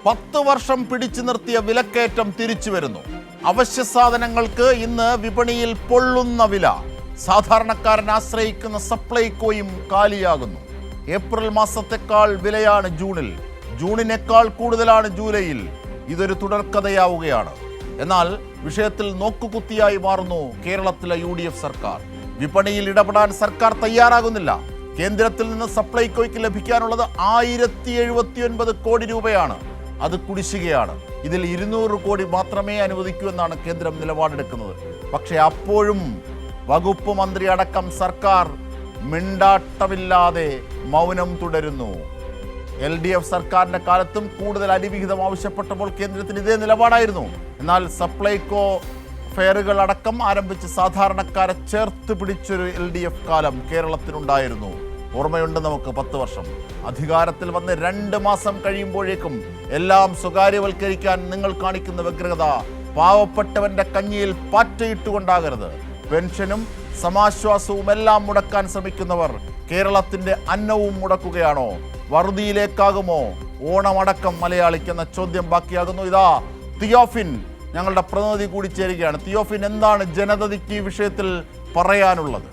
10 വർഷം പിടിച്ചു നിർത്തിയ വിലക്കയറ്റം തിരിച്ചു വരുന്നു. അവശ്യ സാധനങ്ങൾക്ക് ഇന്ന് വിപണിയിൽ പൊള്ളുന്ന വില. സാധാരണക്കാരൻ ആശ്രയിക്കുന്ന സപ്ലൈകോയും കാലിയാകുന്നു. ഏപ്രിൽ മാസത്തെക്കാൾ വിലയാണ് ജൂണിൽ, ജൂണിനേക്കാൾ കൂടുതലാണ് ജൂലൈയിൽ. ഇതൊരു തുടർക്കഥയാവുകയാണ്. എന്നാൽ വിഷയത്തിൽ നോക്കുകുത്തിയായി മാറുന്നു കേരളത്തിലെ UDF സർക്കാർ. വിപണിയിൽ ഇടപെടാൻ സർക്കാർ തയ്യാറാകുന്നില്ല. കേന്ദ്രത്തിൽ നിന്ന് സപ്ലൈകോയ്ക്ക് ലഭിക്കാനുള്ളത് 1079 കോടി രൂപയാണ്. അത് കുടിശ്ശികയാണ്. ഇതിൽ 200 കോടി മാത്രമേ അനുവദിക്കൂ എന്നാണ് കേന്ദ്രം നിലപാടെടുക്കുന്നത്. പക്ഷേ അപ്പോഴും വകുപ്പ് മന്ത്രി അടക്കം സർക്കാർ മിണ്ടാട്ടമില്ലാതെ മൗനം തുടരുന്നു. LDF സർക്കാരിന്റെ കാലത്തും കൂടുതൽ അരിവിഹിതം ആവശ്യപ്പെട്ടപ്പോൾ കേന്ദ്രത്തിന് ഇതേ നിലപാടായിരുന്നു. എന്നാൽ സപ്ലൈകോ ഫെയറുകൾ അടക്കം ആരംഭിച്ച് സാധാരണക്കാരെ ചേർത്ത് പിടിച്ചൊരു LDF കാലം കേരളത്തിനുണ്ടായിരുന്നു. ഓർമ്മയുണ്ട് നമുക്ക്. 10 വർഷം അധികാരത്തിൽ വന്ന് 2 മാസം കഴിയുമ്പോഴേക്കും എല്ലാം സ്വകാര്യവൽക്കരിക്കാൻ നിങ്ങൾ കാണിക്കുന്ന വ്യഗ്രത പാവപ്പെട്ടവന്റെ കഞ്ഞിയിൽ പാറ്റയിട്ടുകൊണ്ടാകരുത്. പെൻഷനും സമാശ്വാസവും എല്ലാം മുടക്കാൻ ശ്രമിക്കുന്നവർ കേരളത്തിന്റെ അന്നവും മുടക്കുകയാണോ? വറുതിയിലേക്കാകുമോ ഓണമടക്കം മലയാളിക്കെന്ന ചോദ്യം ബാക്കിയാകുന്നു. ഇതാ തിയോഫിൻ ഞങ്ങളുടെ പ്രതിനിധി കൂടി ചേരുകയാണ്. തിയോഫിൻ, എന്താണ് ജനതയ്ക്ക് ഈ വിഷയത്തിൽ പറയാനുള്ളത്?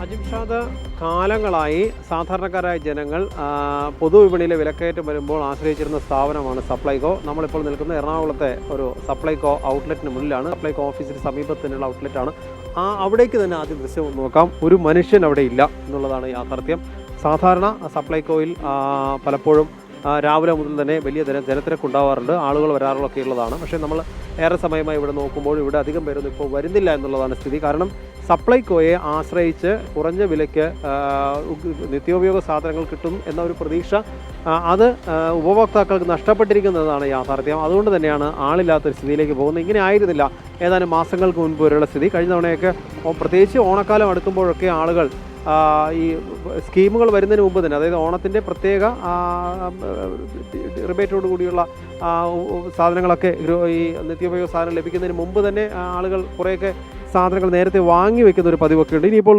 അജിംഷാദ്, കാലങ്ങളായി സാധാരണക്കാരായ ജനങ്ങൾ പൊതുവിപണിയിലെ വിലക്കയറ്റം വരുമ്പോൾ ആശ്രയിച്ചിരുന്ന സ്ഥാപനമാണ് സപ്ലൈകോ. നമ്മളിപ്പോൾ നിൽക്കുന്ന എറണാകുളത്തെ ഒരു സപ്ലൈകോ ഔട്ട്ലെറ്റിന് മുന്നിലാണ്. സപ്ലൈകോ ഓഫീസിന് സമീപത്ത് തന്നെയുള്ള ഔട്ട്ലെറ്റാണ്. അവിടേക്ക് തന്നെ ആദ്യം ദൃശ്യം നോക്കാം. ഒരു മനുഷ്യൻ അവിടെ ഇല്ല എന്നുള്ളതാണ് യാഥാർത്ഥ്യം. സാധാരണ സപ്ലൈകോയിൽ പലപ്പോഴും രാവിലെ മുതൽ തന്നെ വലിയ ജനത്തിരക്കുണ്ടാവാറുണ്ട്, ആളുകൾ വരാറുള്ളൊക്കെ ഉള്ളതാണ്. പക്ഷേ നമ്മൾ ഏറെ സമയമായി ഇവിടെ നോക്കുമ്പോൾ ഇവിടെ അധികം പേരൊന്നും ഇപ്പോൾ വരുന്നില്ല എന്നുള്ളതാണ് സ്ഥിതി. കാരണം സപ്ലൈകോയെ ആശ്രയിച്ച് കുറഞ്ഞ വിലയ്ക്ക് നിത്യോപയോഗ സാധനങ്ങൾ കിട്ടും എന്ന ഒരു പ്രതീക്ഷ അത് ഉപഭോക്താക്കൾക്ക് നഷ്ടപ്പെട്ടിരിക്കുന്നതാണ് യാഥാർത്ഥ്യം. അതുകൊണ്ട് തന്നെയാണ് ആളില്ലാത്തൊരു സ്ഥിതിയിലേക്ക് പോകുന്നത്. ഇങ്ങനെ ആയിരുന്നില്ല ഏതാനും മാസങ്ങൾക്ക് മുൻപ് വരെയുള്ള സ്ഥിതി. കഴിഞ്ഞ തവണയൊക്കെ പ്രത്യേകിച്ച് ഓണക്കാലം അടുക്കുമ്പോഴൊക്കെ ആളുകൾ ഈ സ്കീമുകൾ വരുന്നതിന് മുമ്പ് തന്നെ, അതായത് ഓണത്തിൻ്റെ പ്രത്യേക റിബേറ്റോട് കൂടിയുള്ള സാധനങ്ങളൊക്കെ ഈ നിത്യോപയോഗ സാധനം ലഭിക്കുന്നതിന് മുമ്പ് തന്നെ ആളുകൾ കുറേയൊക്കെ സാധനങ്ങൾ നേരത്തെ വാങ്ങി വെക്കുന്ന ഒരു പതിവൊക്കെ ഉണ്ട്. ഇനിയിപ്പോൾ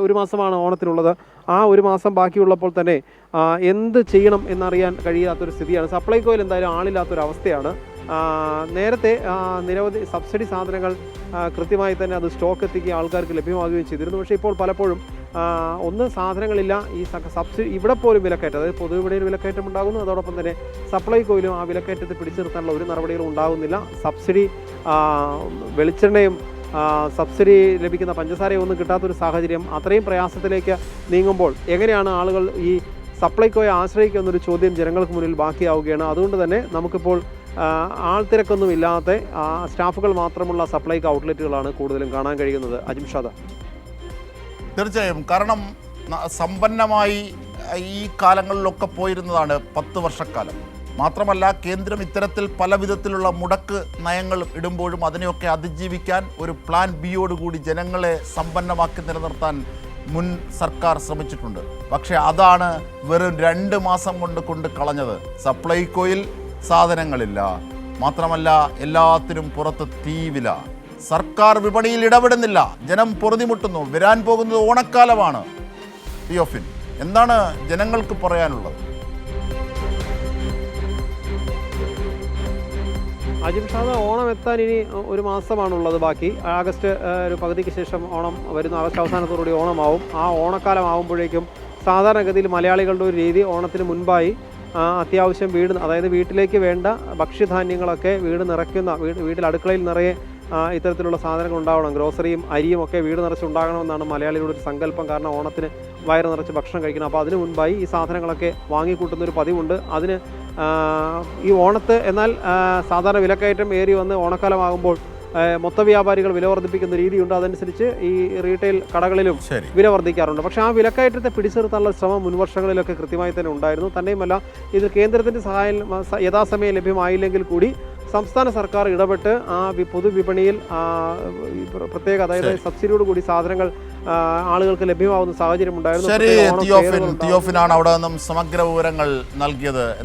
ഒരു മാസമാണ് ഓണത്തിനുള്ളത്. ആ ഒരു മാസം ബാക്കിയുള്ളപ്പോൾ തന്നെ എന്ത് ചെയ്യണം എന്നറിയാൻ കഴിയാത്തൊരു സ്ഥിതിയാണ്. സപ്ലൈകോയിൽ എന്തായാലും ആളില്ലാത്തൊരവസ്ഥയാണ്. നേരത്തെ നിരവധി സബ്സിഡി സാധനങ്ങൾ കൃത്യമായി തന്നെ അത് സ്റ്റോക്ക് എത്തിക്കുക ആൾക്കാർക്ക് ലഭ്യമാകുകയും ചെയ്തിരുന്നു. പക്ഷേ ഇപ്പോൾ പലപ്പോഴും സാധനങ്ങളില്ല. ഈ സബ്സിഡി ഇവിടെ പോലും വിലക്കയറ്റം, അതായത് പൊതുവിപണിയിൽ വിലക്കയറ്റം ഉണ്ടാകുന്നു. അതോടൊപ്പം തന്നെ സപ്ലൈകോയിലും ആ വിലക്കയറ്റത്തെ പിടിച്ചു നിർത്താനുള്ള ഒരു നടപടികളും ഉണ്ടാകുന്നില്ല. സബ്സിഡി വെളിച്ചെണ്ണയും സബ്സിഡി ലഭിക്കുന്ന പഞ്ചസാരയും ഒന്നും കിട്ടാത്തൊരു സാഹചര്യം. അത്രയും പ്രയാസത്തിലേക്ക് നീങ്ങുമ്പോൾ എങ്ങനെയാണ് ആളുകൾ ഈ സപ്ലൈകോയെ ആശ്രയിക്കുന്നൊരു ചോദ്യം ജനങ്ങൾക്ക് മുന്നിൽ ബാക്കിയാവുകയാണ്. അതുകൊണ്ട് തന്നെ നമുക്കിപ്പോൾ ആൾത്തിരക്കൊന്നും ഇല്ലാത്ത സ്റ്റാഫുകൾ മാത്രമുള്ള സപ്ലൈകോ ഔട്ട്ലെറ്റുകളാണ് കൂടുതലും കാണാൻ കഴിയുന്നത്. അജിംഷാദ, തീർച്ചയായും. കാരണം സമ്പന്നമായി ഈ കാലങ്ങളിലൊക്കെ പോയിരുന്നതാണ് 10 വർഷക്കാലം. മാത്രമല്ല, കേന്ദ്രം ഇത്തരത്തിൽ പല വിധത്തിലുള്ള മുടക്ക് നയങ്ങൾ ഇടുമ്പോഴും അതിനെയൊക്കെ അതിജീവിക്കാൻ ഒരു പ്ലാൻ ബിയോടുകൂടി ജനങ്ങളെ സമ്പന്നമാക്കി നിലനിർത്താൻ മുൻ സർക്കാർ ശ്രമിച്ചിട്ടുണ്ട്. പക്ഷേ അതാണ് വെറും 2 മാസം കൊണ്ട് കളഞ്ഞത്. സപ്ലൈകോയിൽ സാധനങ്ങളില്ല, മാത്രമല്ല എല്ലാത്തിനും പുറത്ത് തീവില. സർക്കാർ വിപണിയിൽ ഇടപെടുന്നില്ല, ജനം പൊറുതിമുട്ടുന്നു. വരാൻ പോകുന്നത് ഓണക്കാലമാണ്. തിയോഫിൻ, എന്താണ് ജനങ്ങൾക്ക് പറയാനുള്ളത്? അജിംഷാദ്, ഓണം എത്താൻ ഇനി ഒരു മാസമാണുള്ളത് ബാക്കി. ആഗസ്റ്റ് ഒരു പകുതിക്ക് ശേഷം ഓണം വരുന്നു. ആഗസ്റ്റ് അവസാനത്തോടുകൂടി ഓണമാവും. ആ ഓണക്കാലം ആകുമ്പോഴേക്കും സാധാരണഗതിയിൽ മലയാളികളുടെ ഒരു രീതി ഓണത്തിന് മുൻപായി അത്യാവശ്യം അതായത് വീട്ടിലേക്ക് വേണ്ട ഭക്ഷ്യധാന്യങ്ങളൊക്കെ വീട്ടിൽ അടുക്കളയിൽ നിറയെ ഇത്തരത്തിലുള്ള സാധനങ്ങൾ ഉണ്ടാവണം. ഗ്രോസറിയും അരിയും ഒക്കെ വീട് നിറച്ചുണ്ടാകണമെന്നാണ് മലയാളികളുടെ ഒരു സങ്കല്പം. കാരണം ഓണത്തിന് വയറ് നിറച്ച് ഭക്ഷണം കഴിക്കണം. അപ്പോൾ അതിന് മുൻപായി ഈ സാധനങ്ങളൊക്കെ വാങ്ങിക്കൂട്ടുന്നൊരു പതിവുണ്ട്. അതിന് ഈ എന്നാൽ സാധാരണ വിലക്കയറ്റം ഏറി വന്ന് ഓണക്കാലമാകുമ്പോൾ മൊത്ത വ്യാപാരികൾ വില വർദ്ധിപ്പിക്കുന്ന രീതിയുണ്ട്. അതനുസരിച്ച് ഈ റീറ്റെയിൽ കടകളിലും വില വർദ്ധിക്കാറുണ്ട്. പക്ഷേ ആ വിലക്കയറ്റത്തെ പിടിച്ചു നിർത്താനുള്ള ശ്രമം മുൻവർഷങ്ങളിലൊക്കെ കൃത്യമായി തന്നെ ഉണ്ടായിരുന്നു. തന്നെയുമല്ല, ഇതിൽ കേന്ദ്രത്തിൻ്റെ സഹായം യഥാസമയം ലഭ്യമായില്ലെങ്കിൽ കൂടി സംസ്ഥാന സർക്കാർ ഇടപെട്ട് ആ പൊതുവിപണിയിൽ പ്രത്യേക, അതായത് സബ്സിഡിയോട് കൂടി സാധനങ്ങൾ ആളുകൾക്ക് ലഭ്യമാവുന്ന സാഹചര്യം ഉണ്ടായിരുന്നു. തിയോഫിനാണ് അവിടെ നിന്നും സമഗ്ര വിവരങ്ങൾ നൽകിയത്.